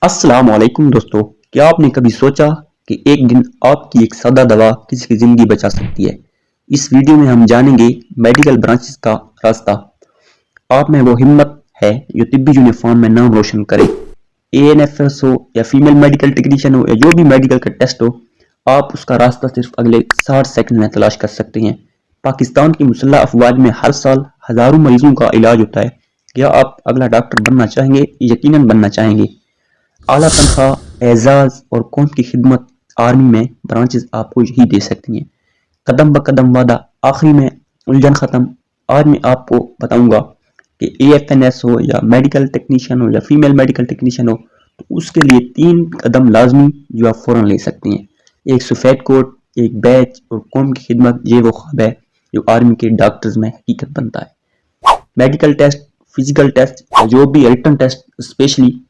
अस्सलाम वालेकुम दोस्तों। क्या आपने कभी सोचा कि एक दिन आपकी एक सादा दवा किसी की ज़िंदगी बचा सकती है। इस वीडियो में हम जानेंगे मेडिकल ब्रांचेस का रास्ता। आप में वो हिम्मत है जो तिब्बी यूनिफॉर्म में नाम रोशन करे। एएनएफएस हो या फीमेल मेडिकल टेक्नीशियन हो या जो भी मेडिकल का टेस्ट हो, आप उसका रास्ता सिर्फ अगले 60 सेकंड में तलाश कर सकते हैं। पाकिस्तान की मुसल्लह अफवाज में हर साल हज़ारों मरीजों का इलाज होता है। क्या आप अगला डॉक्टर बनना चाहेंगे? यकीनन बनना चाहेंगे। आला तनख्वाह, एजाज और कौम की खिदमत, आर्मी में ब्रांचेस आपको यही दे सकती हैं। कदम ब कदम वादा, आखिरी में उलझन खत्म। आज मैं आपको बताऊंगा कि एएफएनएस हो या मेडिकल टेक्नीशियन हो या फीमेल मेडिकल टेक्नीशियन हो, तो उसके लिए 3 कदम लाजमी जो आप फौरन ले सकती हैं। एक सफ़ेद कोट, एक बैच और कौम की खिदमत, ये वो ख्वाब है जो आर्मी के डॉक्टर्स में हकीकत बनता है। मेडिकल टेस्ट, फिजिकल टेस्ट या जो भी रिटन टेस्ट, स्पेशली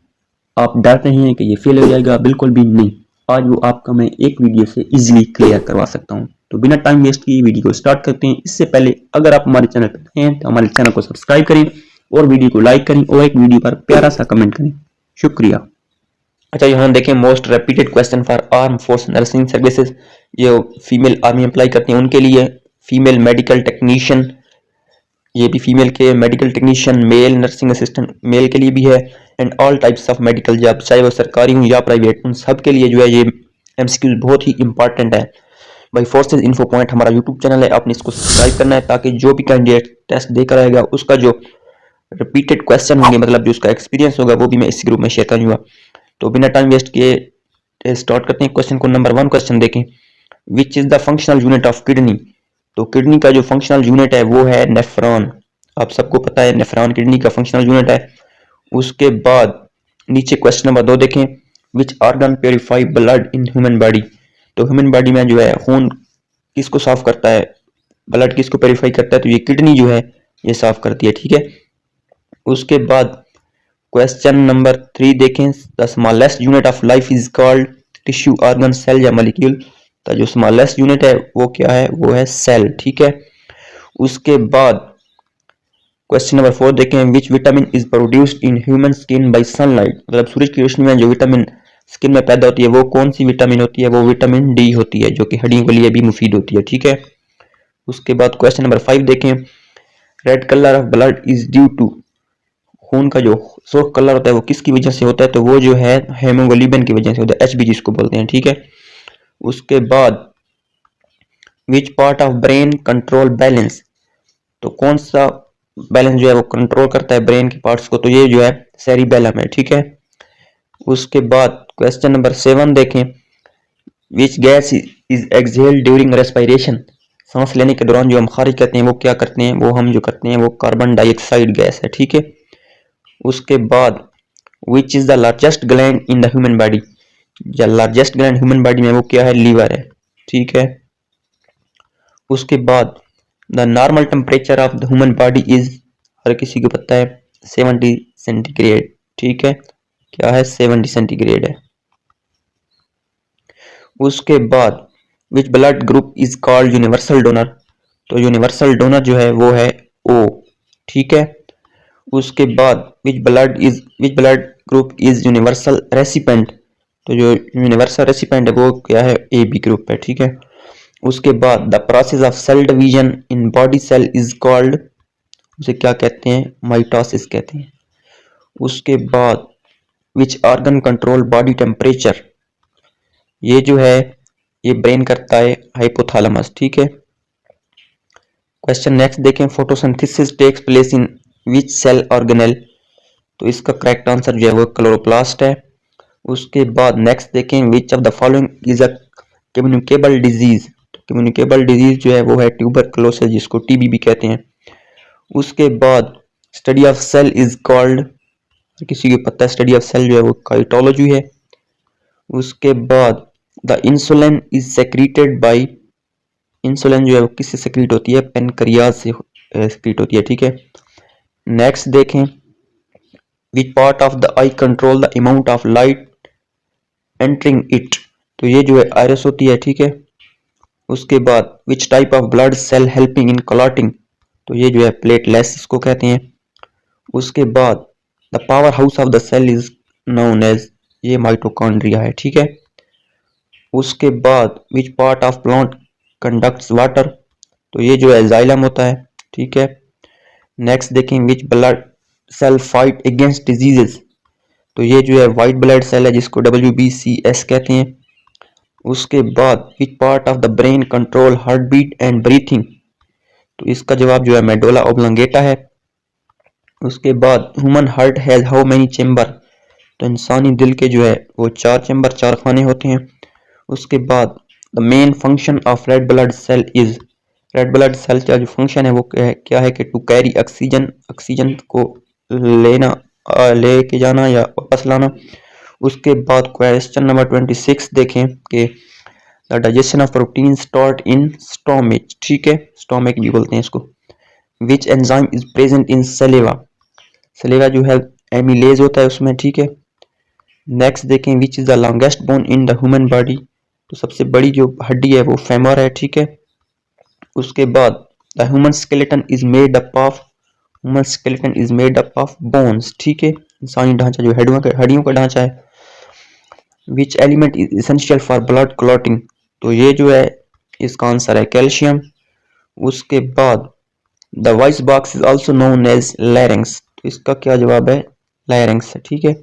आप डरते हैं कि ये फेल हो जाएगा, बिल्कुल भी नहीं। आज वो आपका मैं एक वीडियो से इजीली क्लियर करवा सकता हूँ। तो बिना टाइम वेस्ट किए वीडियो को स्टार्ट करते हैं। इससे पहले अगर आप हमारे चैनल पर नए हैं तो हमारे चैनल को सब्सक्राइब करें और वीडियो को लाइक करें और एक वीडियो पर प्यारा सा कमेंट करें। शुक्रिया। अच्छा, यहाँ देखें most repeated question for arm force nursing services. ये फीमेल आर्मी अप्लाई करती हैं उनके लिए। फीमेल मेडिकल टेक्नीशियन, ये भी फीमेल के medical technician, male nursing assistant male के लिए भी है। And all types of medical job, चाहे वो सरकारी हो या प्राइवेट, उन सब के लिए जो है ये एमसीक्यू बहुत ही इंपॉर्टेंट है। भाई फोर्सेज इन्फो पॉइंट हमारा यूट्यूब चैनल है, आपने इसको सब्सक्राइब करना है ताकि जो भी कैंडिडेट टेस्ट देकर आएगा उसका जो रिपीटेड क्वेश्चन होंगे, मतलब जो उसका एक्सपीरियंस होगा, वो भी मैं इस ग्रुप में शेयर करूँगा। तो बिना टाइम वेस्ट किए स्टार्ट करते हैं। क्वेश्चन को नंबर 1 क्वेश्चन देखें। Which is the functional unit of kidney. तो किडनी का जो फंक्शनल यूनिट है वो है नेफ्रॉन। आप सबको पता है नेफ्रॉन किडनी का फंक्शनल यूनिट है। उसके बाद नीचे क्वेश्चन नंबर 2 देखें। Which organ purify blood in human body. तो ह्यूमन बॉडी में जो है खून किसको साफ करता है, ब्लड किसको प्योरीफाई करता है, तो ये किडनी जो है ये साफ करती है। ठीक है। उसके बाद क्वेश्चन नंबर 3 देखें। The smallest unit of life is called tissue, organ, cell या मॉलिक्यूल। तो जो स्मॉलेस्ट यूनिट है वो क्या है, वो है सेल। ठीक है। उसके बाद क्वेश्चन नंबर 4 देखें। Which vitamin is produced in human skin bye sunlight. मतलब सूरज की रोशनी में जो विटामिन स्किन में पैदा होती है वो कौन सी विटामिन होती है, वो विटामिन डी होती है, जो कि हड्डियों के लिए भी मुफीद होती है। ठीक है। उसके बाद क्वेश्चन नंबर 5 देखें। Red colour of blood is due to. खून का जो सुर्ख कलर होता है वो किसकी वजह से होता है, तो वो जो है हेमोग्लोबिन की वजह से होता है, एचबी जिसको बोलते हैं। ठीक है। उसके बाद which part of brain control balance. तो कौन सा बैलेंस जो है वो कंट्रोल करता है ब्रेन के पार्ट्स को, तो ये जो है सेरिबेलम है। ठीक है। उसके बाद क्वेश्चन नंबर 7 देखें। विच gas is exhaled during respiration. सांस लेने के दौरान जो हम खारिज करते हैं वो क्या करते हैं, वो हम जो करते हैं वो कार्बन डाइऑक्साइड गैस है। ठीक है। उसके बाद which is the largest gland in the human body. या लार्जेस्ट ग्लैंड ह्यूमन बॉडी में वो क्या है, लीवर है। ठीक है। उसके बाद the normal temperature of the human body is, हर किसी को पता है, 70 सेंटीग्रेड। ठीक है। क्या है, 70 सेंटीग्रेड है। उसके बाद which blood group is called universal donor. तो यूनिवर्सल डोनर जो है वो है ओ। ठीक है। उसके बाद which blood group is universal recipient. तो जो यूनिवर्सल रेसिपेंट है वो क्या है, ए बी ग्रुप है। ठीक है। उसके बाद the process of cell division in body cell is called, उसे क्या कहते हैं, माइटोसिस कहते हैं। उसके बाद which organ control body temperature. ये जो है ये ब्रेन करता है, हाइपोथैलेमस। ठीक है। क्वेश्चन नेक्स्ट देखें। Photosynthesis takes place in which cell organelle. तो इसका करेक्ट आंसर जो है वो क्लोरोप्लास्ट है। उसके बाद नेक्स्ट देखें। Which of the following is a communicable disease. तो कम्युनिकेबल डिजीज जो है वो है ट्यूबरकुलोसिस, जिसको टीबी भी कहते हैं। उसके बाद study of cell is called, किसी को पता है स्टडी ऑफ सेल जो है वो काइटोलॉजी है। उसके बाद the insulin is secreted by, insulin जो है वो किससे सेक्रीट होती है, पेनक्रियाज से सेक्रीट होती है। ठीक है। नेक्स्ट देखें। विच part of the I control the amount of light entering it. तो ये जो है आयरस होती है। ठीक है। उसके बाद which type of blood cell helping in clotting. तो ये जो है प्लेटलेट्स इसको कहते हैं। उसके बाद the power house of the cell is known as ये माइटोकॉन्ड्रिया है, ठीक है। उसके बाद which part of plant conducts water, तो ये जो है जाइलम होता है, ठीक है। नेक्स्ट देखें which blood cell fight against diseases, तो ये जो है वाइट ब्लड सेल है जिसको WBCS कहते हैं। उसके बाद which part of the brain control heart beat and breathing, तो इसका जवाब जो है मेडुला ऑब्लोंगेटा है। उसके बाद human heart has how many chamber, तो इंसानी दिल के जो है वो 4 चेम्बर, 4 खाने होते हैं। उसके बाद the main function of red blood cell is, red blood cell का जो फंक्शन है वो क्या है कि टू कैरी ऑक्सीजन, ऑक्सीजन को लेना, लेके जाना या वापस लाना। उसके बाद क्वेश्चन नंबर 26 देखें कि the digestion of protein start in stomach, ठीक है, स्टोमिक भी बोलते हैं इसको। Which enzyme is present in saliva, saliva जो है एमिलेज होता है उसमें, ठीक है। नेक्स्ट देखें which is the longest bone in the human body, तो सबसे बड़ी जो हड्डी है वो फेमर है, ठीक है। उसके बाद the human skeleton is made up of, human skeleton is made up of bones, ठीक है, इंसानी ढांचा जो हड्डियों का ढांचा है। Which element is essential for blood clotting, तो ये जो है इसका आंसर है कैल्शियम। उसके बाद the voice box is also known as larynx, तो इसका क्या जवाब है, लैरिंग्स है, ठीक है।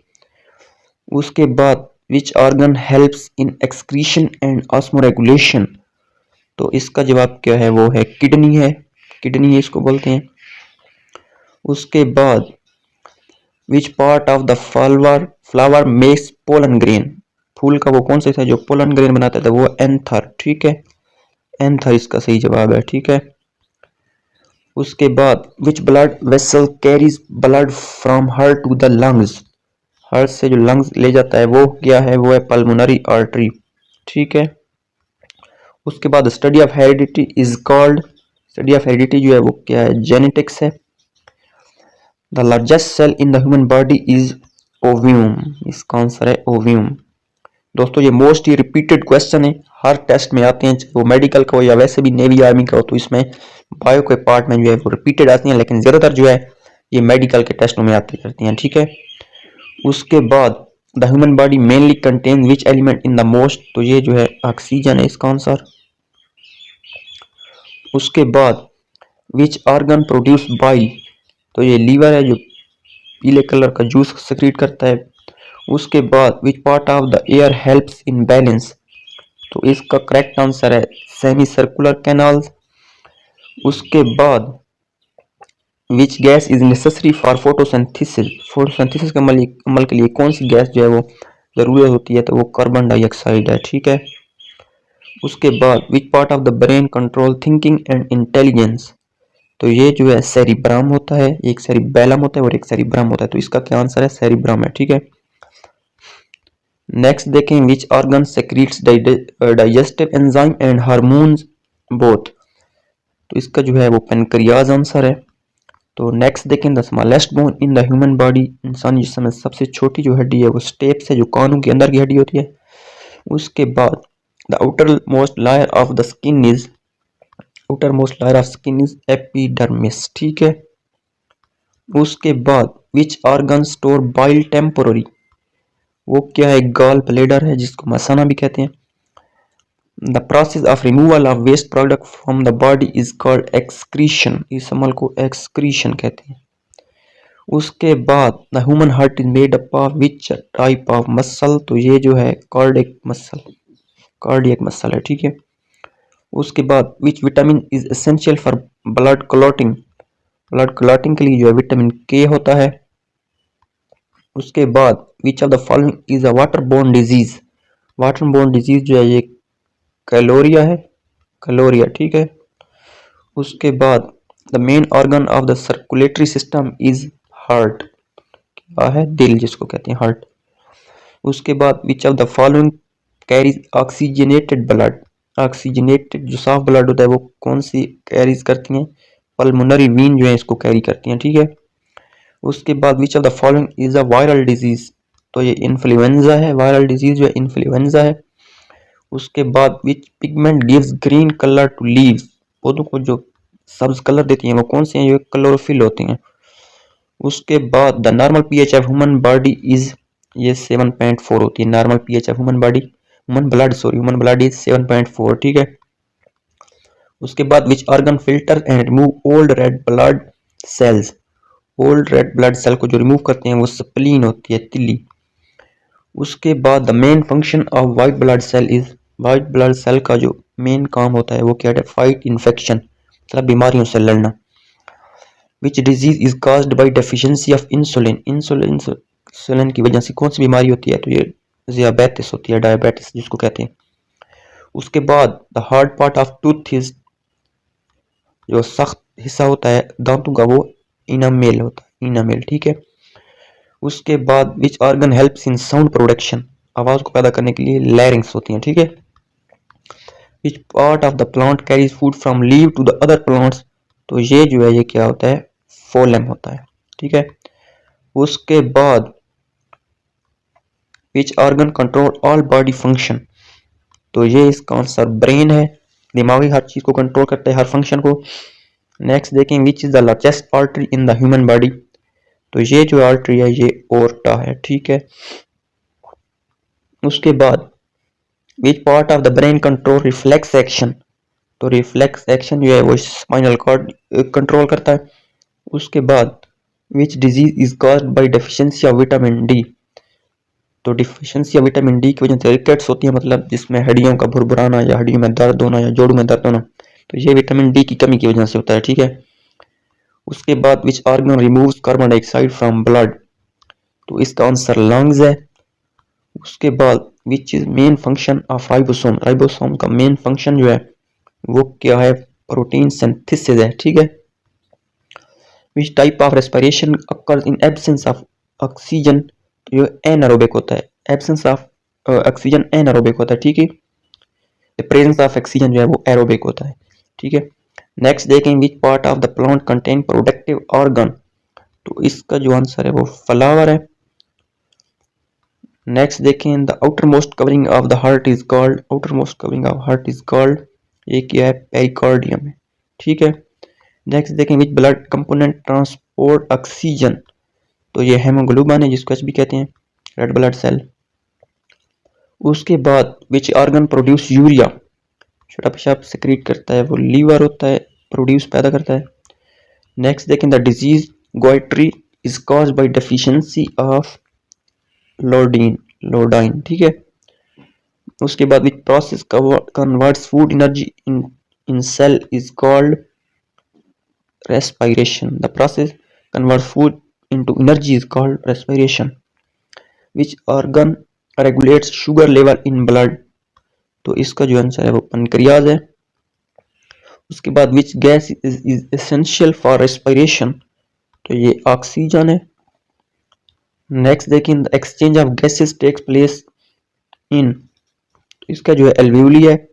उसके बाद which organ helps in excretion and osmoregulation, तो इसका जवाब क्या है, वो है किडनी है, किडनी इसको बोलते हैं। उसके बाद which part of the flower makes pollen grain, फूल का वो कौन सा है जो पोलन ग्रेन बनाता था, वो एंथर, ठीक है, एंथर इसका सही जवाब है, ठीक है। उसके बाद which blood vessel carries blood from heart to the lungs, heart से जो लंग्स ले जाता है वो क्या है, वो है पल्मोनरी आर्टरी, ठीक है। उसके बाद study of heredity is called, study of heredity जो है वो क्या है, जेनेटिक्स है। The largest cell in the human body is ovum, इसका आंसर है ओव्यूम। दोस्तों ये मोस्ट ही रिपीटेड क्वेश्चन है, हर टेस्ट में आते हैं, वो मेडिकल का हो या वैसे भी नेवी आर्मी का हो, तो इसमें बायो के पार्ट में जो है वो रिपीटेड आती हैं, लेकिन ज़्यादातर जो है ये मेडिकल के टेस्टों में आती करती हैं, ठीक है। उसके बाद the human body mainly contain which element in the most, तो ये जो है ऑक्सीजन है इसका आंसर। उसके बाद विच ऑर्गन प्रोड्यूस बाइल, तो ये लीवर है जो पीले कलर का जूस सेक्रेट करता है। उसके बाद which part of the air helps in balance, तो इसका करेक्ट आंसर है सेमी सर्कुलर कैनाल्स। उसके बाद which gas is necessary for photosynthesis, photosynthesis के अमल के लिए कौन सी गैस जो है वो ज़रूरत होती है, तो वो कार्बन डाइऑक्साइड है, ठीक है। उसके बाद which part of the brain control thinking and intelligence, तो ये जो है सेरिब्रम होता है, एक सेरिबेलम होता है और एक सेरिब्रम होता है, तो इसका क्या आंसर है, सेरिब्रम है, ठीक है। नेक्स्ट देखें which organ secretes digestive enzyme and hormones both, तो इसका जो है वो पेनक्रियाज आंसर है। तो नेक्स्ट देखें the smallest bone in the human body, इंसानी जिस्म में सबसे छोटी जो हड्डी है वो स्टेप्स है, जो कानों के अंदर की हड्डी होती है। उसके बाद the outer most layer of the skin is, outer most layer of skin is epidermis, ठीक है। उसके बाद which organ store bile temporary, वो क्या है, गॉल ब्लैडर है जिसको मसाना भी कहते हैं। The process of removal of waste product from the body is called excretion, इस अमल को एक्सक्रीशन कहते हैं। उसके बाद the human heart is made up of which type of muscle, तो ये जो है कार्डियक मसल, कार्डियक मसल है, ठीक है। उसके बाद which vitamin is essential for blood clotting, blood clotting के लिए जो है विटामिन के होता है। उसके बाद which of the following is a water borne disease, water borne disease जो है ये कैलोरिया है, कैलोरिया, ठीक है। उसके बाद the main organ of the circulatory system is heart, क्या है, दिल जिसको कहते हैं हार्ट। उसके बाद which of the following carries oxygenated blood, oxygenated जो साफ ब्लड होता है वो कौन सी कैरीज करती हैं, पल्मोनरी वीन जो है इसको कैरी करती हैं, ठीक है। उसके बाद which of the following is a viral disease, तो ये इन्फ्लुएंजा है, वायरल डिजीज जो है इन्फ्लुएंजा है। उसके बाद which pigment gives green colour to leaves, पौधों को जो सब्ज कलर देती हैं वो कौन सी हैं, ये क्लोरोफिल होती हैं। उसके बाद the normal pH of human body is ये 7.4 होती है normal pH of human body, human blood is 7.4, ठीक है। उसके बाद which organ filter and remove old red blood cells, old red blood cell को जो रिमूव करते हैं वो स्प्लीन होती है, तिल्ली। उसके बाद the main function of white blood cell is, white blood cell का जो मेन काम होता है वो क्या है, फाइट इन्फेक्शन, मतलब बीमारियों से लड़ना। विच disease is caused by deficiency of insulin, insulin की वजह से कौन सी बीमारी होती है, तो ये ज़ियाबेटिस होती है, डायबिटीज जिसको कहते हैं। उसके बाद the hard part of tooth is, जो सख्त हिस्सा होता है दांतों का वो इनामेल होता है, इनामेल, ठीक है। उसके बाद which organ helps in sound production, आवाज को पैदा करने के लिए लैरिंग्स होती हैं, ठीक है। Which part of the plant carries food from leave to the other plants, तो ये जो है ये क्या होता है, फोलेम होता है, ठीक है। उसके बाद which organ control all body function, तो ये इसका आंसर ब्रेन है, दिमागी हर चीज को कंट्रोल करता है, हर फंक्शन को। नेक्स्ट देखें which is the largest artery in the human body, तो ये जो आर्टरी है ये ओर्टा है, ठीक है। उसके बाद which part of the brain control reflex action, तो रिफ्लेक्स एक्शन जो है वो स्पाइनल कॉर्ड कंट्रोल करता है। उसके बाद which disease is caused by deficiency of vitamin D, तो डिफिशिएंसी ऑफ विटामिन डी की वजह से रिकेट्स होती है, मतलब जिसमें हड्डियों का भुरभुराना या हड्डियों में दर्द होना या जोड़ों में दर्द होना, तो ये विटामिन डी की कमी की वजह से होता है, ठीक है। उसके बाद which organ removes carbon dioxide from blood, तो इसका आंसर लंग्स है। उसके बाद which is main function of ribosome, ribosome का मेन फंक्शन जो है वो क्या है, प्रोटीन सिंथेसिस है, ठीक है। विच type of respiration occurs in absence of oxygen, जो एनारोबिक होता है, एब्सेंस ऑफ ऑक्सीजन एनारोबिक होता है, ठीक है। प्रेजेंस ऑफ ऑक्सीजन जो है वो एरोबिक होता है, ठीक है। नेक्स्ट देखें विच part of the plant contain productive organ, तो इसका जो आंसर है वो फ्लावर है। नेक्स्ट देखें the outer most covering of the heart is called, outer most covering of heart is called, ये क्या है, पेरिकार्डियम है, ठीक है। नेक्स्ट देखें which blood component transport oxygen, तो ये हेमोग्लोबिन है जिसको एच भी कहते हैं, रेड ब्लड सेल। उसके बाद विच ऑर्गन प्रोड्यूस यूरिया, छोटा पेशाब सिक्रीट करता है वो लीवर होता है, प्रोड्यूस पैदा करता है। नेक्स्ट देखें the disease goitre is caused by deficiency of iodine, ठीक है। उसके बाद which process converts food energy in cell is called respiration, the process converts food into energy is called respiration. Which organ regulates sugar level in blood, तो इसका जो answer है वो pancreas है। उसके बाद which gas is essential for respiration, तो ये ऑक्सीजन है। नेक्स्ट देखें the exchange of gases takes place in, तो इसका जो है एल्वेओली है।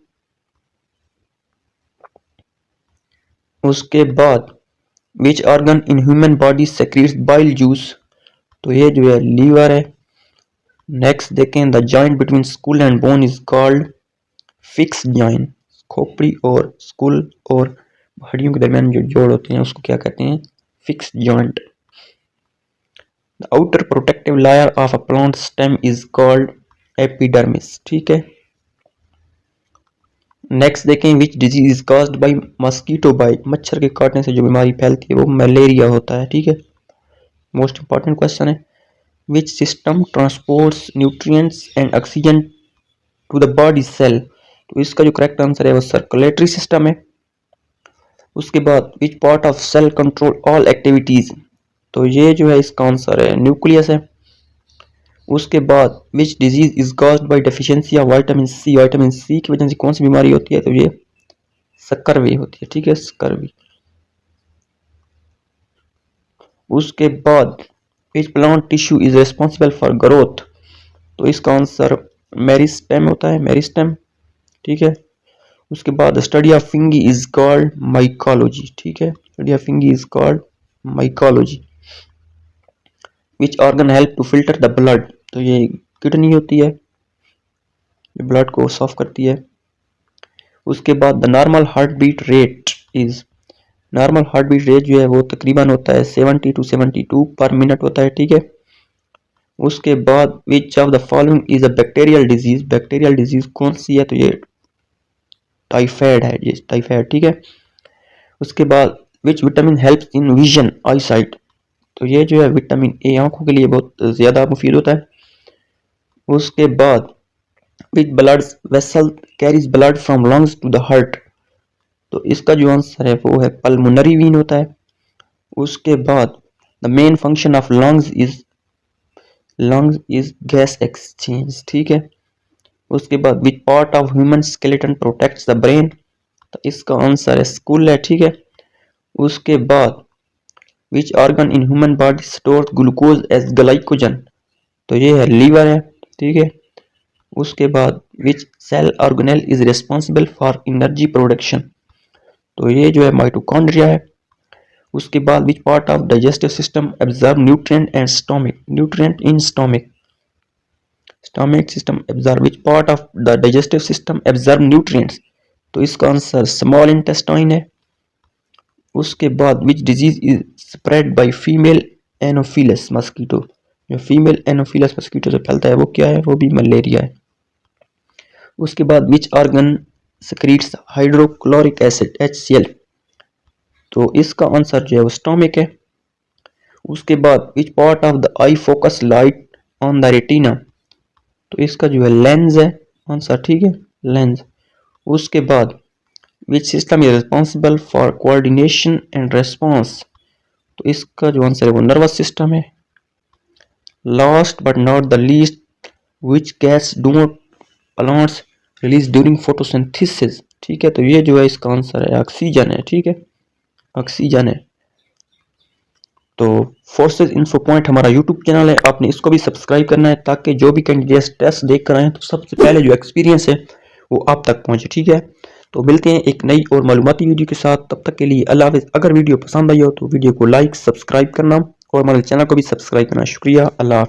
उसके बाद which organ in human body secretes bile juice, तो ये जो है लीवर है। नेक्स्ट देखें the joint between skull and bone is called fix joint, खोपड़ी और स्कुल और हड्डियों के दरमियान जो जोड़ होते हैं उसको क्या कहते हैं, fix joint. The outer protective layer of a plant stem is called epidermis, ठीक है। नेक्स्ट देखें which disease is caused by mosquito bite, मच्छर के काटने से जो बीमारी फैलती है वो मलेरिया होता है, ठीक है। मोस्ट इंपॉर्टेंट क्वेश्चन है which system transports nutrients and oxygen to the body cell, तो इसका जो करेक्ट आंसर है वो सर्कुलेटरी सिस्टम है। उसके बाद which part of cell control all activities, तो ये जो है इसका आंसर है न्यूक्लियस है। उसके बाद which disease is caused by deficiency of vitamin C, vitamin C की वजह से कौन सी बीमारी होती है, तो ये स्कर्वी होती है, ठीक है, स्कर्वी। उसके बाद which plant tissue is responsible for growth, तो इसका आंसर मेरिस्टेम होता है, मेरिस्टेम, ठीक है। उसके बाद study of fungi is called mycology, ठीक है, study of fungi is called mycology. Which organ help to filter the blood, तो ये किडनी होती है, ये ब्लड को साफ करती है। उसके बाद the normal heart beat rate is, normal heart beat rate जो है वो तकरीबन होता है 70 to 72 पर मिनट होता है, ठीक है। उसके बाद which of the following is a bacterial disease, bacterial disease कौन सी है, तो ये टाइफाइड है, ये टाइफाइड, ठीक है। उसके बाद which vitamin helps in vision I site, तो ये जो है विटामिन ए आंखों के लिए बहुत ज़्यादा मुफीद होता है। उसके बाद which blood vessel carries blood from lungs to the heart, तो इसका जो आंसर है वो है पल्मोनरी वीन होता है। उसके बाद the main function of lungs is gas exchange, ठीक है। उसके बाद which part of human skeleton protects the brain, तो इसका आंसर है स्कुल है, ठीक है। उसके बाद which organ in human body store glucose as glycogen, तो ये है लीवर है, ठीक है। उसके बाद which cell organelle is responsible for energy production, तो ये जो है माइटोकॉन्ड्रिया है। उसके बाद which part of digestive system absorb nutrient and stomach, nutrient in stomach, stomach system absorb which part of the digestive system absorb nutrients, तो इसका answer small intestine है। उसके बाद which disease is spread by female Anopheles mosquito, जो female Anopheles mosquito से फैलता है वो क्या है, वो भी मलेरिया है। उसके बाद which organ secretes hydrochloric acid HCl, तो इसका आंसर जो है वो स्टोमिक है। उसके बाद which part of the I focus light on the retina, तो इसका जो है लेंस है आंसर, ठीक है, लेंस। उसके बाद which system is responsible for coordination and response, तो इसका जो आंसर है वो नर्वस सिस्टम है। Last but not the least which gas do not plants release during photosynthesis, ठीक है, तो ये जो है इसका आंसर है ऑक्सीजन है, ठीक है, ऑक्सीजन है। तो फोर्सेस इन्फो पॉइंट हमारा यूट्यूब चैनल है, आपने इसको भी सब्सक्राइब करना है ताकि जो भी कैंडिडेट्स टेस्ट देख कर आए तो सबसे पहले जो एक्सपीरियंस है वो आप तक पहुंचे, ठीक है। तो मिलते हैं एक नई और मालूमाती वीडियो के साथ, तब तक के लिए अल्लाह हाफ़िज़। अगर वीडियो पसंद आई हो तो वीडियो को लाइक सब्सक्राइब करना और हमारे चैनल को भी सब्सक्राइब करना। शुक्रिया, अल्लाह।